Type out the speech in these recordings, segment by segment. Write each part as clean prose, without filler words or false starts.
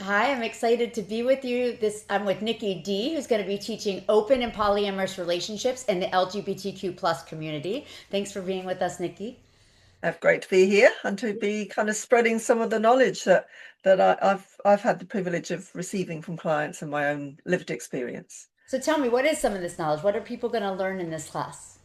Hi, I'm excited to be with you. I'm with Nikki D, who's going to be teaching open and polyamorous relationships in the LGBTQ plus community. Thanks for being with us, Nikki. Great to be here and to be kind of spreading some of the knowledge that I've had the privilege of receiving from clients and my own lived experience. So tell me, what is some of this knowledge? What are people going to learn in this class?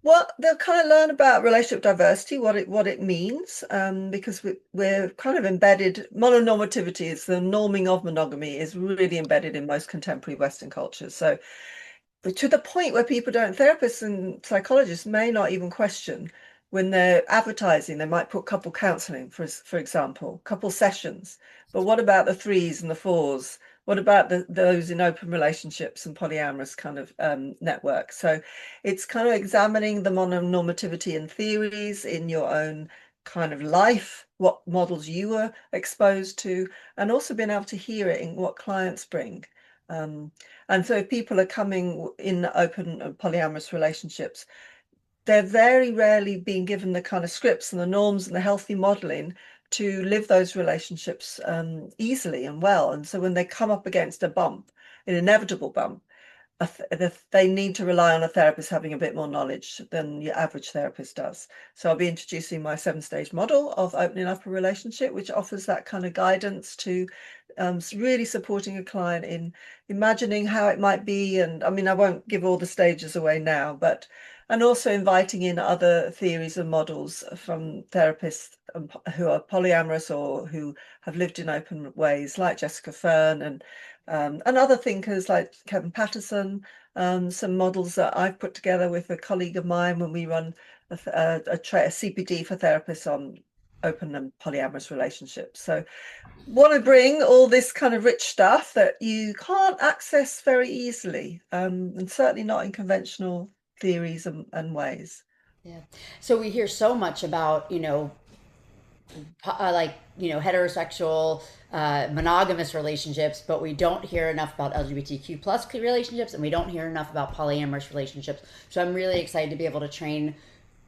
Well, they'll kind of learn about relationship diversity, what it means, because we're kind of embedded. Mononormativity is the norming of monogamy is really embedded in most contemporary Western cultures. So, but to the point where therapists and psychologists may not even question when they're advertising. They might put couple counseling, for example, couple sessions. But what about the threes and the fours? What about those in open relationships and polyamorous kind of networks? So it's kind of examining the mononormativity and theories in your own kind of life, what models you were exposed to, and also being able to hear it in what clients bring. Um, and so if people are coming in open polyamorous relationships, they're very rarely being given the kind of scripts and the norms and the healthy modeling to live those relationships easily and well. And so when they come up against a bump, an inevitable bump, they need to rely on a therapist having a bit more knowledge than your average therapist does. So I'll be introducing my 7-stage model of opening up a relationship, which offers that kind of guidance to really supporting a client in imagining how it might be. And I mean, I won't give all the stages away now, but and also inviting in other theories and models from therapists who are polyamorous or who have lived in open ways, like Jessica Fern and other thinkers like Kevin Patterson, some models that I've put together with a colleague of mine when we run a CPD for therapists on open and polyamorous relationships. So want to bring all this kind of rich stuff that you can't access very easily, and certainly not in conventional theories and ways. Yeah. So we hear so much about, heterosexual, monogamous relationships, but we don't hear enough about LGBTQ plus relationships, and we don't hear enough about polyamorous relationships. So I'm really excited to be able to train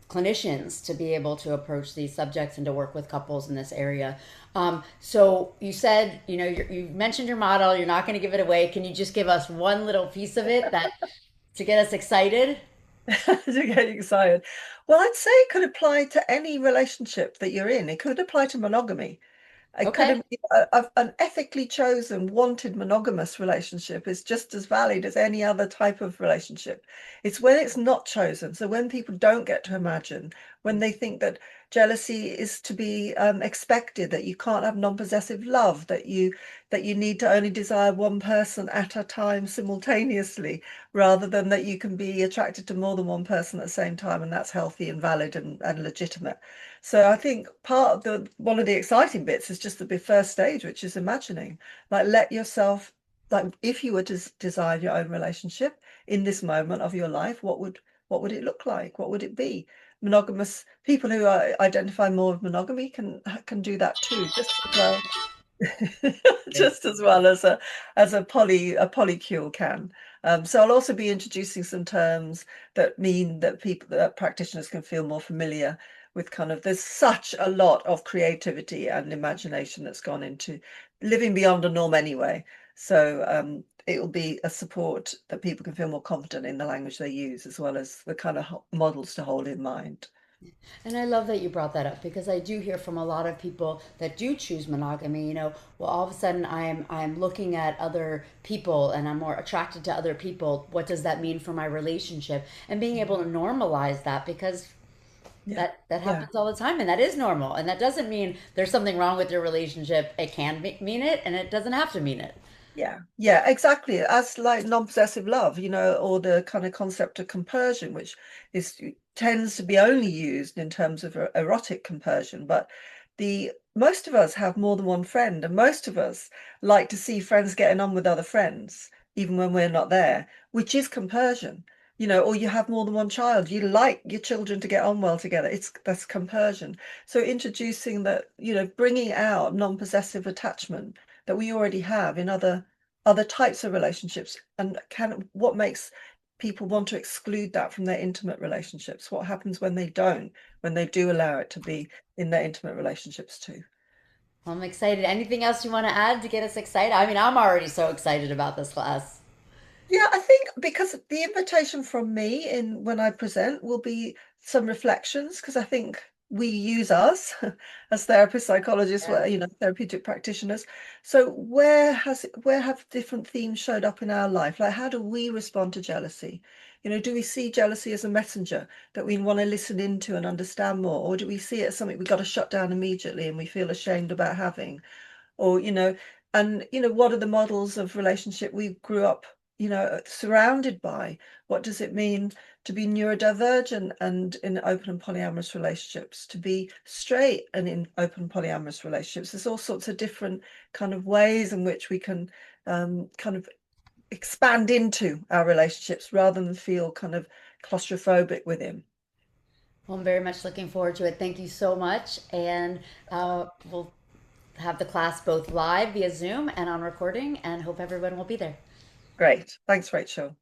clinicians to be able to approach these subjects and to work with couples in this area. So you said, you mentioned your model. You're not going to give it away. Can you just give us one little piece of it that to get us excited? To get excited. Well, I'd say it could apply to any relationship that you're in. It could apply to monogamy. It could Okay. have an ethically chosen, wanted monogamous relationship is just as valid as any other type of relationship. It's when it's not chosen. So when people don't get to imagine, when they think that jealousy is to be expected, that you can't have non-possessive love, that you need to only desire one person at a time simultaneously, rather than that you can be attracted to more than one person at the same time, and that's healthy and valid and legitimate. So I think part of the one of the exciting bits is just the first stage, which is imagining. Like let yourself, like if you were to design your own relationship in this moment of your life, what would it look like? What would it be? Monogamous people who identify more with monogamy can do that too, just as well, just as well as a polycule can. So I'll also be introducing some terms that mean that practitioners can feel more familiar with kind of there's such a lot of creativity and imagination that's gone into living beyond a norm anyway. So it will be a support that people can feel more confident in the language they use, as well as the kind of models to hold in mind. And I love that you brought that up because I do hear from a lot of people that do choose monogamy, well all of a sudden I'm looking at other people and I'm more attracted to other people. What does that mean for my relationship? And being able to normalize that because Yeah, that yeah. happens all the time and that is normal. And that doesn't mean there's something wrong with your relationship. It can mean it and it doesn't have to mean it. Yeah, yeah, exactly. As like non-possessive love, or the kind of concept of compersion, which is tends to be only used in terms of erotic compersion, but the most of us have more than one friend, and most of us like to see friends getting on with other friends, even when we're not there, which is compersion. Or you have more than one child. You like your children to get on well together. That's compersion. So introducing that, bringing out non-possessive attachment that we already have in other types of relationships, and what makes people want to exclude that from their intimate relationships? What happens when they do allow it to be in their intimate relationships too? Well, I'm excited. Anything else you want to add to get us excited? I mean, I'm already so excited about this class. Yeah, I think because the invitation from me in when I present will be some reflections, because I think we use us as therapists, psychologists, Yeah. therapeutic practitioners. So where have different themes showed up in our life? Like how do we respond to jealousy? Do we see jealousy as a messenger that we want to listen into and understand more, or do we see it as something we got to shut down immediately and we feel ashamed about having? Or and what are the models of relationship we grew up surrounded by? What does it mean to be neurodivergent and in open and polyamorous relationships, to be straight and in open polyamorous relationships? There's all sorts of different kind of ways in which we can kind of expand into our relationships rather than feel kind of claustrophobic with him. Well, I'm very much looking forward to it. Thank you so much. And we'll have the class both live via Zoom and on recording, and hope everyone will be there. Great. Thanks, Rachel.